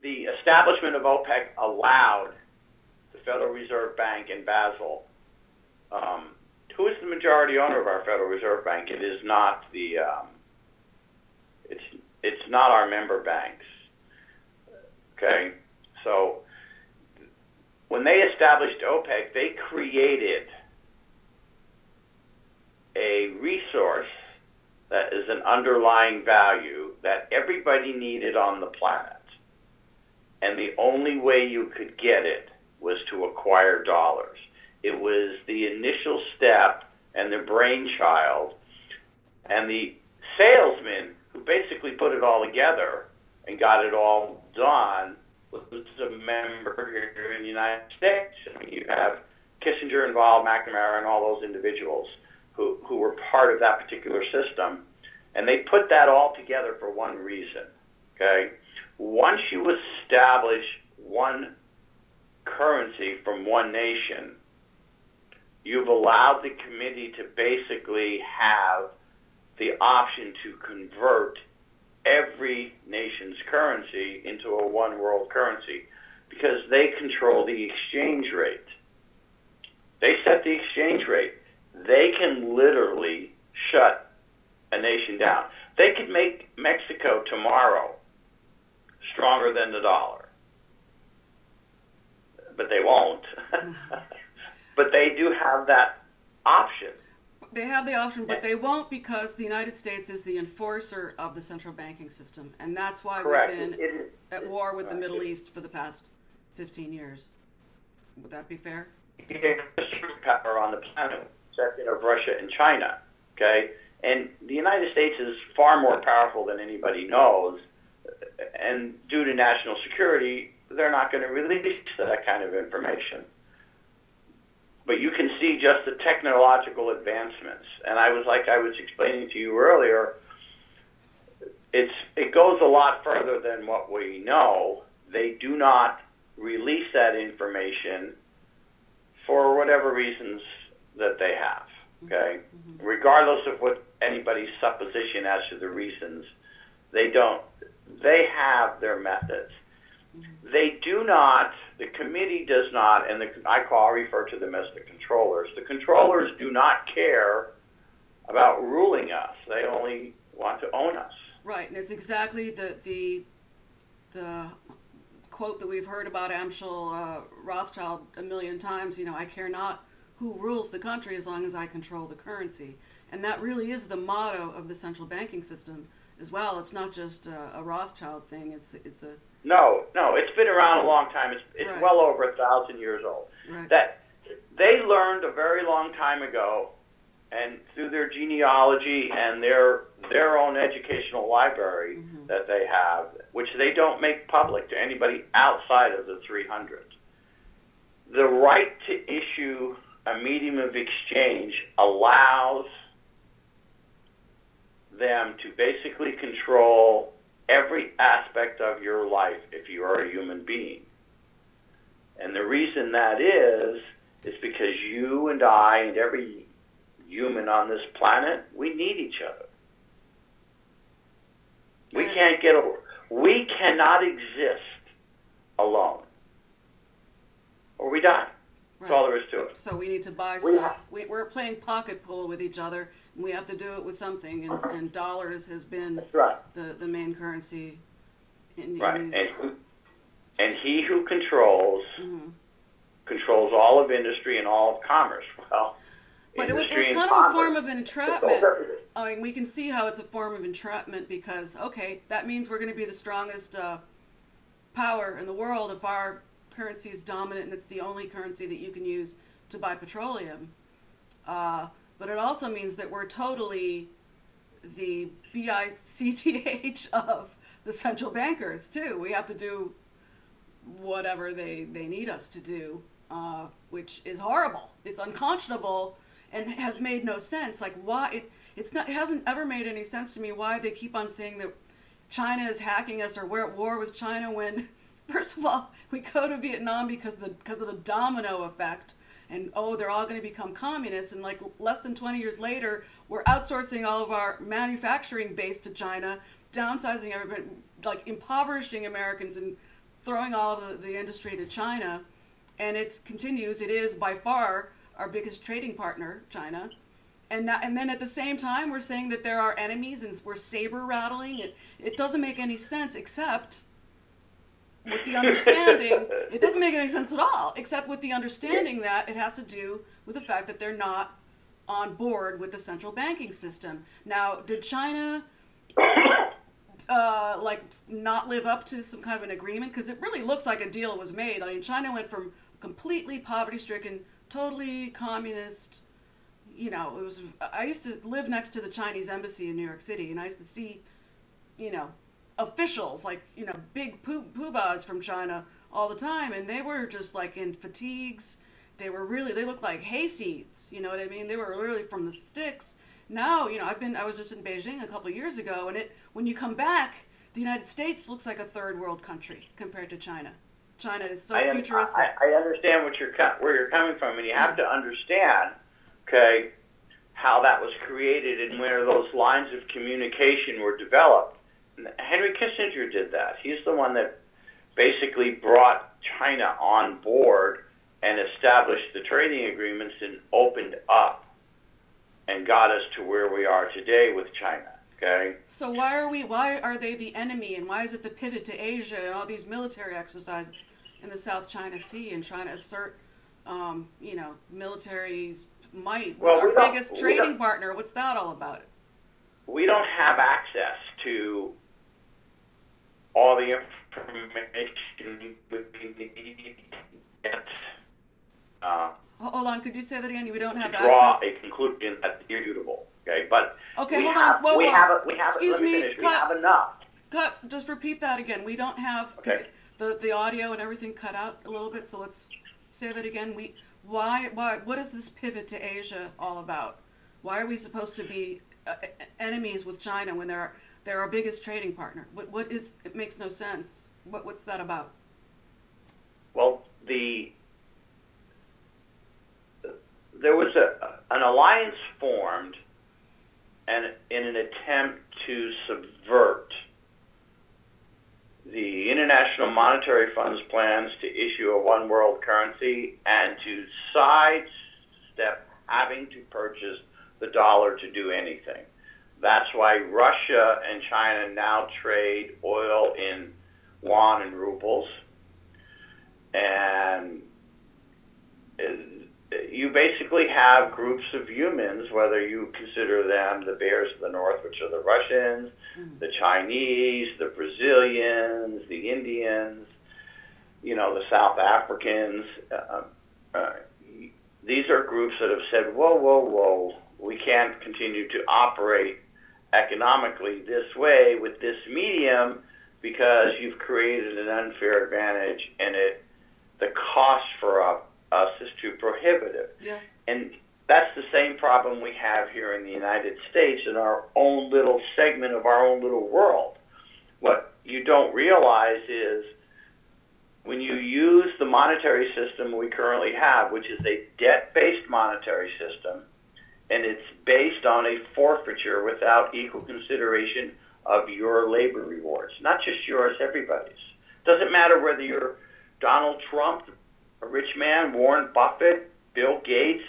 the establishment of OPEC allowed the Federal Reserve Bank in Basel, who is the majority owner of our Federal Reserve Bank? It is not the it's not our member banks. Okay, so when they established OPEC, they created a resource that is an underlying value that everybody needed on the planet. And the only way you could get it was to acquire dollars. It was the initial step and the brainchild. And the salesman who basically put it all together and got it all done was a member here in the United States. I mean, you have Kissinger involved, McNamara, and all those individuals who were part of that particular system. And they put that all together for one reason, okay? Once you establish one currency from one nation, you've allowed the committee to basically have the option to convert every nation's currency into a one world currency because they control the exchange rate. They set the exchange rate. They can literally shut a nation down. They could make Mexico tomorrow stronger than the dollar. But they won't. But they do have that option. They have the option, but they won't because the United States is the enforcer of the central banking system. And that's why Correct. We've been at war with the Middle East for the past 15 years. Would that be fair? It's the superpower on the planet, except of Russia and China. Okay? And the United States is far more powerful than anybody knows. And due to national security, they're not going to release that kind of information. But you can see just the technological advancements. And I was explaining to you earlier, it goes a lot further than what we know. They do not release that information for whatever reasons that they have. Okay? Mm-hmm. Regardless of what anybody's supposition as to the reasons, they don't. They have their methods. Mm-hmm. They do not, the committee does not, and I refer to them as the controllers. The controllers do not care about ruling us. They only want to own us. Right, and it's exactly the quote that we've heard about Amschel Rothschild a million times, you know, I care not who rules the country as long as I control the currency. And that really is the motto of the central banking system as well. It's not just a Rothschild thing. It's a no. It's been around a long time. It's right. Well over 1,000 years old. Right. That they learned a very long time ago, and through their genealogy and their own educational library mm-hmm. that they have, which they don't make public to anybody outside of the 300. The right to issue a medium of exchange allows them to basically control every aspect of your life if you are a human being. And the reason that is because you and I and every human on this planet, we need each other. We cannot exist alone, or we die. That's all there is to it. So we need to buy stuff. We're playing pocket pool with each other, and we have to do it with something. And dollars has been the main currency in use. And he who controls controls all of industry and all of commerce. Well, but it was kind of a form of entrapment. I mean, we can see how it's a form of entrapment because, okay, that means we're going to be the strongest power in the world if our currency is dominant and it's the only currency that you can use to buy petroleum. But it also means that we're totally the BICTH of the central bankers, too. We have to do whatever they need us to do, which is horrible. It's unconscionable and has made no sense. Like, why? It hasn't ever made any sense to me why they keep on saying that China is hacking us or we're at war with China when, first of all, we go to Vietnam because of the domino effect. And, they're all going to become communists. And, like, less than 20 years later, we're outsourcing all of our manufacturing base to China, downsizing everybody, like, impoverishing Americans and throwing all of the industry to China, and it continues. It is by far our biggest trading partner, China. And then at the same time, we're saying that there are enemies and we're saber rattling. It doesn't make any sense, except with the understanding, it doesn't make any sense at all, except with the understanding that it has to do with the fact that they're not on board with the central banking system. Now, did China not live up to some kind of an agreement? Because it really looks like a deal was made. I mean, China went from completely poverty-stricken, totally communist. You know, it was. I used to live next to the Chinese embassy in New York City, and I used to see, you know, officials, like, you know, big poobahs from China all the time, and they were just like in fatigues. They looked like hayseeds, you know what I mean? They were really from the sticks. Now, you know, I was just in Beijing a couple of years ago, and when you come back, the United States looks like a third world country compared to China. China is so futuristic. I understand where you're coming from, and you have to understand, okay, how that was created and where those lines of communication were developed. Henry Kissinger did that. He's the one that basically brought China on board and established the trading agreements and opened up and got us to where we are today with China. Okay. So why are they the enemy, and why is it the pivot to Asia and all these military exercises in the South China Sea and trying to assert, you know, military might with our biggest trading partner? What's that all about? We don't have access to all the information we need yet. Hold on, could you say that again? We don't have draw access. A conclusion that's irrefutable. Okay, but okay, hold on. Whoa, we whoa. have Excuse let me me. finish. We have enough. Cut. Just repeat that again. We don't have the audio and everything cut out a little bit. So let's say that again. Why? What is this pivot to Asia all about? Why are we supposed to be enemies with China when they're our biggest trading partner? What is? It makes no sense. What's that about? Well, there was an alliance formed, and in an attempt to subvert the International Monetary Fund's plans to issue a one world currency and to sidestep having to purchase the dollar to do anything. That's why Russia and China now trade oil in yuan and rubles. And you basically have groups of humans, whether you consider them the bears of the north, which are the Russians, the Chinese, the Brazilians, the Indians, you know, the South Africans. These are groups that have said, whoa, whoa, whoa, we can't continue to operate economically this way with this medium because you've created an unfair advantage, and the cost for us is too prohibitive. Yes. And that's the same problem we have here in the United States in our own little segment of our own little world. What you don't realize is when you use the monetary system we currently have, which is a debt-based monetary system, and it's based on a forfeiture without equal consideration of your labor rewards. Not just yours, everybody's. Doesn't matter whether you're Donald Trump, a rich man, Warren Buffett, Bill Gates,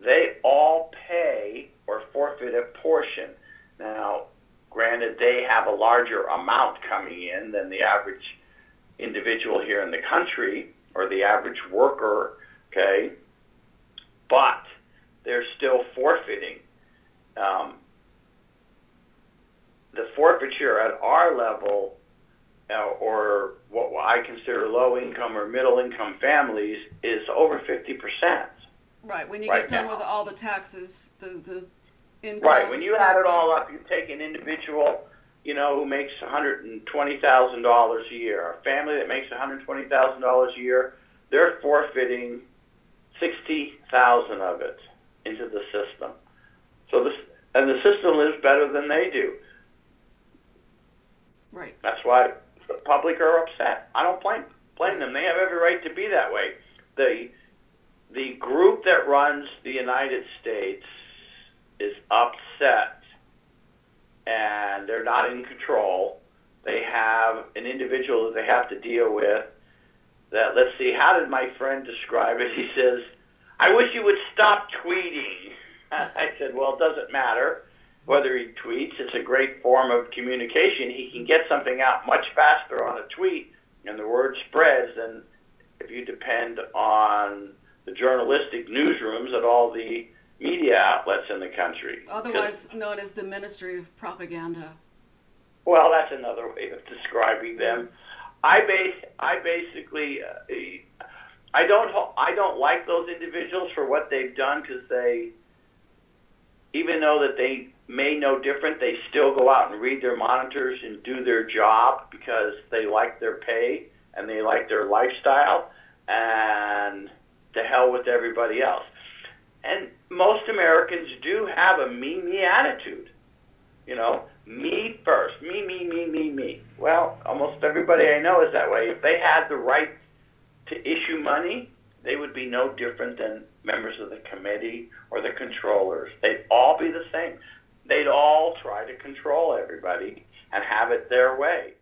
they all pay or forfeit a portion. Now, granted, they have a larger amount coming in than the average individual here in the country or the average worker, okay? But they're still forfeiting. The forfeiture at our level, or what I consider low-income or middle-income families, is over 50%. Right, when you get done with all the taxes, the income. Right, when you add it all up, you take an individual, you know, who makes $120,000 a year, a family that makes $120,000 a year, they're forfeiting $60,000 of it into the system. And the system lives better than they do. Right. That's why the public are upset. I don't blame them. They have every right to be that way. The group that runs the United States is upset, and they're not in control. They have an individual that they have to deal with that, let's see, how did my friend describe it? He says, I wish you would stop tweeting. I said, well, it doesn't matter whether he tweets. It's a great form of communication. He can get something out much faster on a tweet, and the word spreads than if you depend on the journalistic newsrooms at all the media outlets in the country. Otherwise known as the Ministry of Propaganda. Well, that's another way of describing them. I basically I don't like those individuals for what they've done, because they, even though that they may know different, they still go out and read their monitors and do their job because they like their pay and they like their lifestyle, and to hell with everybody else. And most Americans do have a me attitude. You know, me first, me. Well, almost everybody I know is that way. If they had the right to issue money, they would be no different than members of the committee or the controllers. They'd all be the same. They'd all try to control everybody and have it their way.